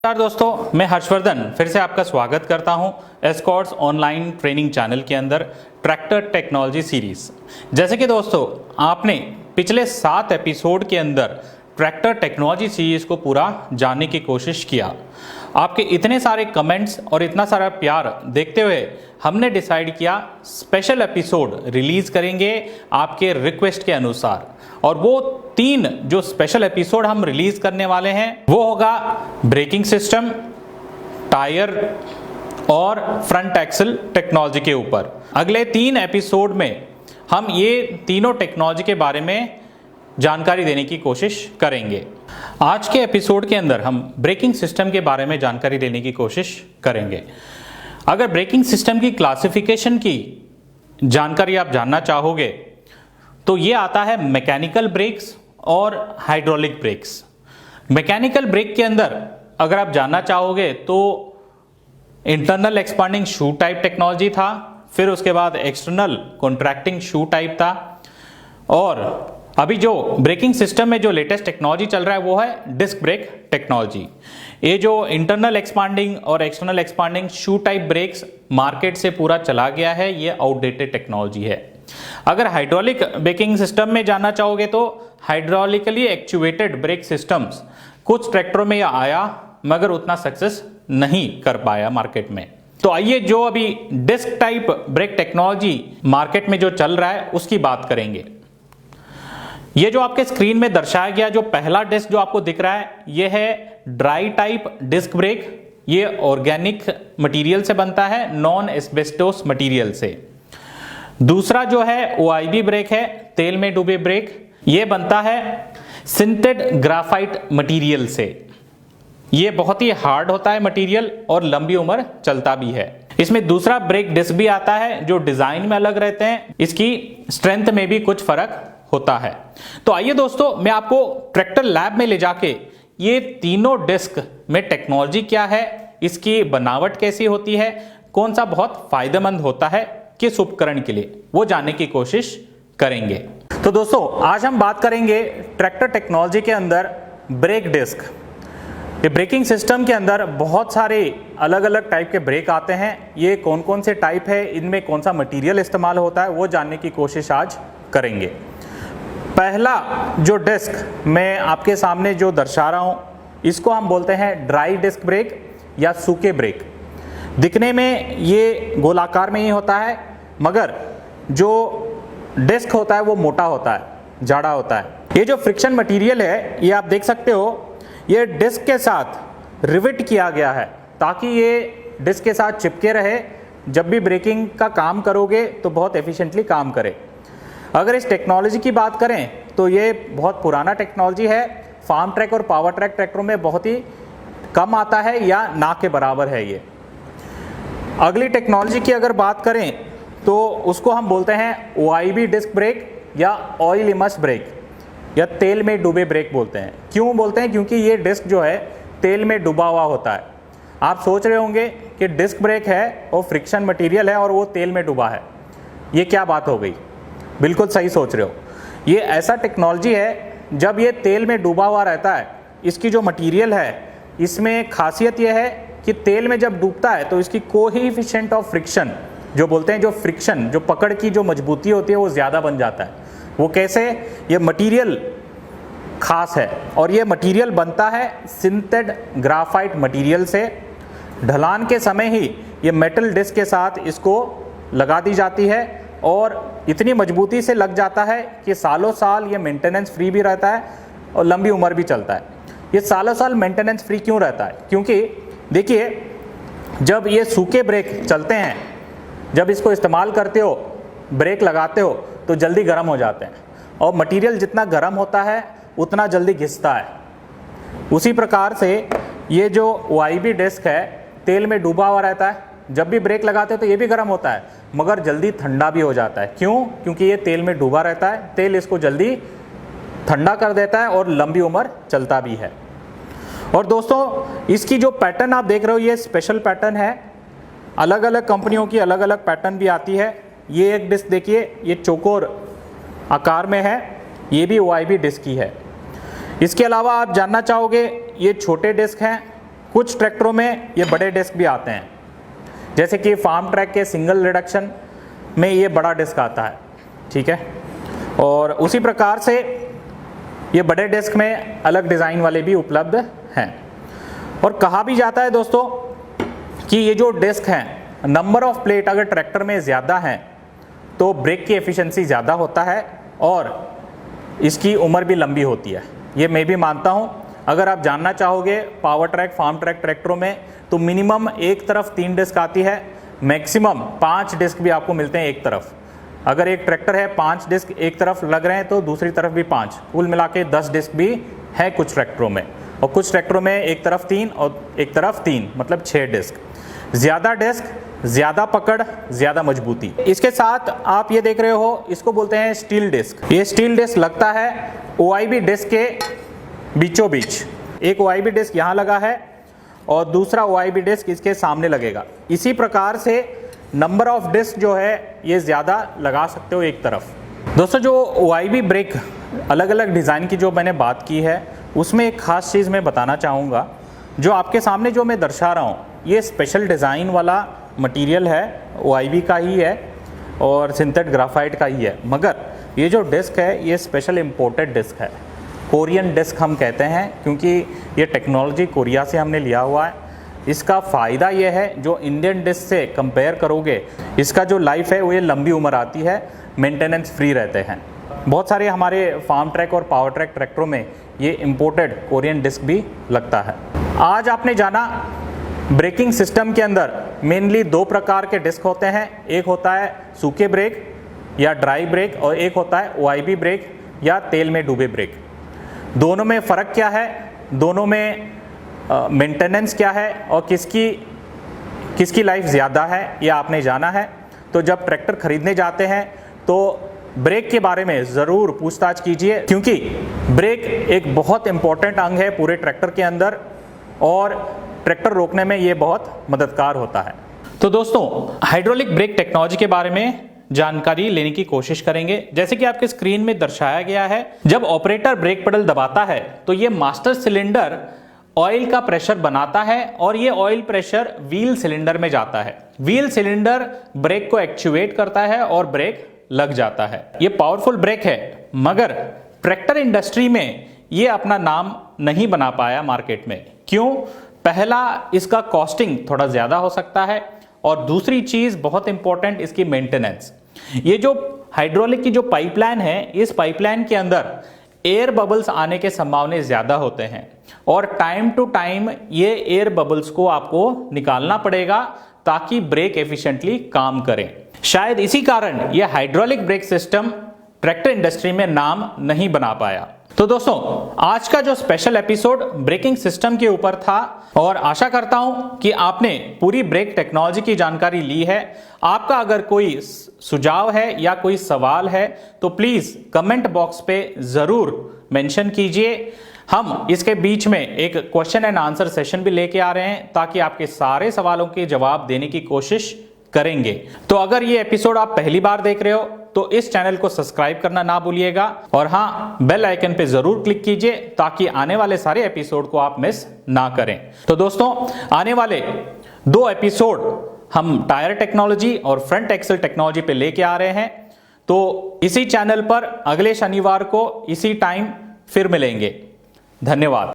नमस्कार दोस्तों, मैं हर्षवर्धन फिर से आपका स्वागत करता हूं एस्कॉर्ट्स ऑनलाइन ट्रेनिंग चैनल के अंदर ट्रैक्टर टेक्नोलॉजी सीरीज। जैसे कि दोस्तों आपने पिछले 7 एपिसोड के अंदर ट्रैक्टर टेक्नोलॉजी सीरीज को पूरा जानने की कोशिश किया। आपके इतने सारे कमेंट्स और इतना सारा प्यार देखते हुए हमने डिसाइड किया स्पेशल एपिसोड रिलीज करेंगे आपके रिक्वेस्ट के अनुसार। और वो 3 जो स्पेशल एपिसोड हम रिलीज करने वाले हैं वो होगा ब्रेकिंग सिस्टम, टायर और फ्रंट एक्सल टेक्नोलॉजी के ऊपर। अगले 3 एपिसोड में हम ये तीनों टेक्नोलॉजी के बारे में जानकारी देने की कोशिश करेंगे। आज के एपिसोड के अंदर हम ब्रेकिंग सिस्टम के बारे में जानकारी देने की कोशिश करेंगे। अगर ब्रेकिंग सिस्टम की क्लासिफिकेशन की जानकारी आप जानना चाहोगे तो ये आता है मैकेनिकल ब्रेक्स और हाइड्रोलिक ब्रेक्स। मैकेनिकल ब्रेक के अंदर अगर आप जानना चाहोगे तो internal expanding shoe type technology था, फिर उसके बाद एक्सटर्नल कॉन्ट्रैक्टिंग शू टाइप था, और अभी जो ब्रेकिंग सिस्टम में जो लेटेस्ट टेक्नोलॉजी चल रहा है वो है डिस्क ब्रेक टेक्नोलॉजी। ये जो इंटरनल एक्सपांडिंग और external expanding shoe type brakes market से पूरा चला गया है, ये आउटडेटेड टेक्नोलॉजी है। अगर हाइड्रोलिक ब्रेकिंग सिस्टम में जानना चाहोगे तो हाइड्रोलिकली एक्चुएटेड ब्रेक सिस्टम्स कुछ ट्रैक्टरों में आया मगर उतना सक्सेस नहीं कर पाया मार्केट में। तो आइए जो अभी disc type brake technology market में जो चल रहा है उसकी बात करेंगे। ये जो आपके स्क्रीन में दर्शाया गया जो पहला डिस्क जो आपको दिख रहा है ये है ड्राई टाइप डिस्क ब्रेक। ये ऑर्गेनिक मटेरियल से बनता है, नॉन एस्बेस्टोस मटेरियल से। दूसरा जो है OIB ब्रेक है, तेल में डूबे ब्रेक। ये बनता है सिंटेड ग्राफाइट मटेरियल से। ये बहुत ही हार्ड होता है मटेरियल और लंबी उम्र चलता भी है। इसमें दूसरा ब्रेक डिस्क भी आता है जो डिजाइन में अलग रहते हैं, इसकी स्ट्रेंथ में भी कुछ फर्क होता है। तो आइए दोस्तों मैं आपको ट्रैक्टर लैब में ले जाके ये तीनों डिस्क में टेक्नोलॉजी क्या है, इसकी बनावट कैसी होती है, कौन सा बहुत फायदेमंद होता है किस उपकरण के लिए, वो जानने की कोशिश करेंगे। तो दोस्तों आज हम बात करेंगे ट्रैक्टर टेक्नोलॉजी के अंदर ब्रेक डिस्क। ये ब्रेकिंग सिस्टम के अंदर बहुत सारे अलग अलग टाइप के ब्रेक आते हैं। ये कौन कौन से टाइप है, इनमें कौन सा मटेरियल इस्तेमाल होता है, वो जानने की कोशिश आज करेंगे। पहला जो डिस्क मैं आपके सामने जो दर्शा रहा हूं इसको हम बोलते हैं ड्राई डिस्क ब्रेक या सूखे ब्रेक। दिखने में ये गोलाकार में ही होता है मगर जो डिस्क होता है वो मोटा होता है, जाड़ा होता है। ये जो फ्रिक्शन मटेरियल है ये आप देख सकते हो, ये डिस्क के साथ रिविट किया गया है ताकि ये डिस्क के साथ चिपके रहे। जब भी ब्रेकिंग का काम करोगे तो बहुत एफिशिएंटली काम करे। अगर इस टेक्नोलॉजी की बात करें तो ये बहुत पुराना टेक्नोलॉजी है। फार्म ट्रैक और पावर ट्रैक ट्रैक्टरों में बहुत ही कम आता है या ना के बराबर है ये। अगली टेक्नोलॉजी की अगर बात करें तो उसको हम बोलते हैं OIB डिस्क ब्रेक या ऑयल इमर्स ब्रेक या तेल में डूबे ब्रेक बोलते हैं। क्यों बोलते हैं? क्योंकि ये डिस्क जो है तेल में डूबा हुआ होता है। आप सोच रहे होंगे कि डिस्क ब्रेक है और फ्रिक्शन मटेरियल है और वो तेल में डूबा है, ये क्या बात हो गई? बिल्कुल सही सोच रहे हो। ये ऐसा टेक्नोलॉजी है जब ये तेल में डूबा हुआ रहता है, इसकी जो मटेरियल है इसमें खासियत ये है कि तेल में जब डूबता है तो इसकी कोएफिशिएंट ऑफ फ्रिक्शन जो बोलते हैं, जो फ्रिक्शन जो पकड़ की जो मजबूती होती है वो ज़्यादा बन जाता है। वो कैसे? ये मटेरियल खास है और ये मटेरियल बनता है सिंटेड ग्राफाइट मटेरियल से। ढलान के समय ही ये मेटल डिस्क के साथ इसको लगा दी जाती है और इतनी मजबूती से लग जाता है कि सालों साल ये मेंटेनेंस फ्री भी रहता है और लंबी उम्र भी चलता है। ये सालों साल मेंटेनेंस फ्री क्यों रहता है? क्योंकि देखिए जब ये सूखे ब्रेक चलते हैं, जब इसको इस्तेमाल करते हो, ब्रेक लगाते हो तो जल्दी गर्म हो जाते हैं और मटेरियल जितना गर्म होता है उतना जल्दी घिसता है। उसी प्रकार से ये जो OIB डिस्क है तेल में डूबा हुआ रहता है, जब भी ब्रेक लगाते हो तो ये भी गर्म होता है मगर जल्दी ठंडा भी हो जाता है। क्यों? क्योंकि ये तेल में डूबा रहता है, तेल इसको जल्दी ठंडा कर देता है और लंबी उम्र चलता भी है। और दोस्तों इसकी जो पैटर्न आप देख रहे हो ये स्पेशल पैटर्न है। अलग अलग कंपनियों की अलग अलग पैटर्न भी आती है। ये एक डिस्क देखिए, ये चौकोर आकार में है, ये भी OIB डिस्क की है। इसके अलावा आप जानना चाहोगे ये छोटे डिस्क हैं, कुछ ट्रैक्टरों में ये बड़े डिस्क भी आते हैं, जैसे कि फार्म ट्रैक के सिंगल रिडक्शन में ये बड़ा डिस्क आता है, ठीक है। और उसी प्रकार से ये बड़े डिस्क में अलग डिज़ाइन वाले भी उपलब्ध हैं। और कहा भी जाता है दोस्तों कि ये जो डिस्क हैं, नंबर ऑफ प्लेट अगर ट्रैक्टर में ज़्यादा हैं तो ब्रेक की एफिशिएंसी ज़्यादा होता है और इसकी उम्र भी लंबी होती है। ये मैं भी मानता हूँ। अगर आप जानना चाहोगे पावर ट्रैक, फार्म ट्रैक ट्रैक्टरों में तो मिनिमम एक तरफ 3 डिस्क आती है, मैक्सिमम 5 डिस्क भी आपको मिलते हैं एक तरफ। अगर एक ट्रैक्टर है 5 डिस्क एक तरफ लग रहे हैं तो दूसरी तरफ भी 5, कुल मिला के 10 डिस्क भी है कुछ ट्रैक्टरों में। और कुछ ट्रैक्टरों में एक तरफ 3 और एक तरफ 3, मतलब 6 डिस्क। ज़्यादा डिस्क, ज़्यादा पकड़, ज़्यादा मजबूती। इसके साथ आप ये देख रहे हो, इसको बोलते हैं स्टील डिस्क। ये स्टील डिस्क लगता है OIB डिस्क के बीचों बीच। एक OIB डिस्क यहाँ लगा है और दूसरा OIB डिस्क इसके सामने लगेगा। इसी प्रकार से नंबर ऑफ डिस्क जो है ये ज़्यादा लगा सकते हो एक तरफ। दोस्तों जो OIB ब्रेक अलग अलग डिज़ाइन की जो मैंने बात की है, उसमें एक ख़ास चीज़ मैं बताना चाहूँगा। जो आपके सामने जो मैं दर्शा रहा हूँ, ये स्पेशल डिज़ाइन वाला मटेरियल है, OIB का ही है और सिंथेट ग्राफाइट का ही है। मगर ये जो डिस्क है ये स्पेशल इम्पोर्टेड डिस्क है, कोरियन डिस्क हम कहते हैं, क्योंकि ये टेक्नोलॉजी कोरिया से हमने लिया हुआ है। इसका फ़ायदा ये है, जो इंडियन डिस्क से कंपेयर करोगे, इसका जो लाइफ है वो ये लंबी उम्र आती है, मेंटेनेंस फ्री रहते हैं। बहुत सारे हमारे फार्म ट्रैक और पावर ट्रैक ट्रैक्टरों में ये इम्पोर्टेड कोरियन डिस्क भी लगता है। आज आपने जाना ब्रेकिंग सिस्टम के अंदर मेनली 2 प्रकार के डिस्क होते हैं। एक होता है सूखे ब्रेक या ड्राई ब्रेक और एक होता है OIB ब्रेक या तेल में डूबे ब्रेक। दोनों में फ़र्क क्या है, दोनों में मेंटेनेंस क्या है और किसकी लाइफ ज़्यादा है, ये आपने जाना है। तो जब ट्रैक्टर खरीदने जाते हैं तो ब्रेक के बारे में ज़रूर पूछताछ कीजिए, क्योंकि ब्रेक एक बहुत इंपॉर्टेंट अंग है पूरे ट्रैक्टर के अंदर और ट्रैक्टर रोकने में ये बहुत मददगार होता है। तो दोस्तों हाइड्रोलिक ब्रेक टेक्नोलॉजी के बारे में जानकारी लेने की कोशिश करेंगे। जैसे कि आपके स्क्रीन में दर्शाया गया है, जब ऑपरेटर ब्रेक पेडल दबाता है तो ये मास्टर सिलेंडर ऑयल का प्रेशर बनाता है और ये ऑयल प्रेशर व्हील सिलेंडर में जाता है। व्हील सिलेंडर ब्रेक को एक्चुएट करता है और ब्रेक लग जाता है। ये पावरफुल ब्रेक है, मगर ट्रैक्टर इंडस्ट्री में ये अपना नाम नहीं बना पाया मार्केट में। क्यों? पहला, इसका कॉस्टिंग थोड़ा ज्यादा हो सकता है और दूसरी चीज बहुत इंपॉर्टेंट, इसकी मेंटेनेंस। ये जो हाइड्रोलिक की जो पाइपलाइन है, इस पाइपलाइन के अंदर एयर बबल्स आने के संभावना ज्यादा होते हैं और टाइम टू टाइम ये एयर बबल्स को आपको निकालना पड़ेगा ताकि ब्रेक एफिशिएंटली काम करें। शायद इसी कारण ये hydraulic brake system tractor industry में नाम नहीं बना पाया। तो दोस्तों आज का जो स्पेशल एपिसोड ब्रेकिंग सिस्टम के ऊपर था और आशा करता हूं कि आपने पूरी ब्रेक टेक्नोलॉजी की जानकारी ली है। आपका अगर कोई सुझाव है या कोई सवाल है तो प्लीज कमेंट बॉक्स पे जरूर मेंशन कीजिए। हम इसके बीच में एक क्वेश्चन एंड आंसर सेशन भी लेके आ रहे हैं ताकि आपके सारे सवालों के जवाब देने की कोशिश करेंगे। तो अगर ये एपिसोड आप पहली बार देख रहे हो तो इस चैनल को सब्सक्राइब करना ना भूलिएगा और हाँ, बेल आइकन पे जरूर क्लिक कीजिए ताकि आने वाले सारे एपिसोड को आप मिस ना करें। तो दोस्तों आने वाले 2 एपिसोड हम टायर टेक्नोलॉजी और फ्रंट एक्सल टेक्नोलॉजी पे लेके आ रहे हैं। तो इसी चैनल पर अगले शनिवार को इसी टाइम फिर मिलेंगे। धन्यवाद।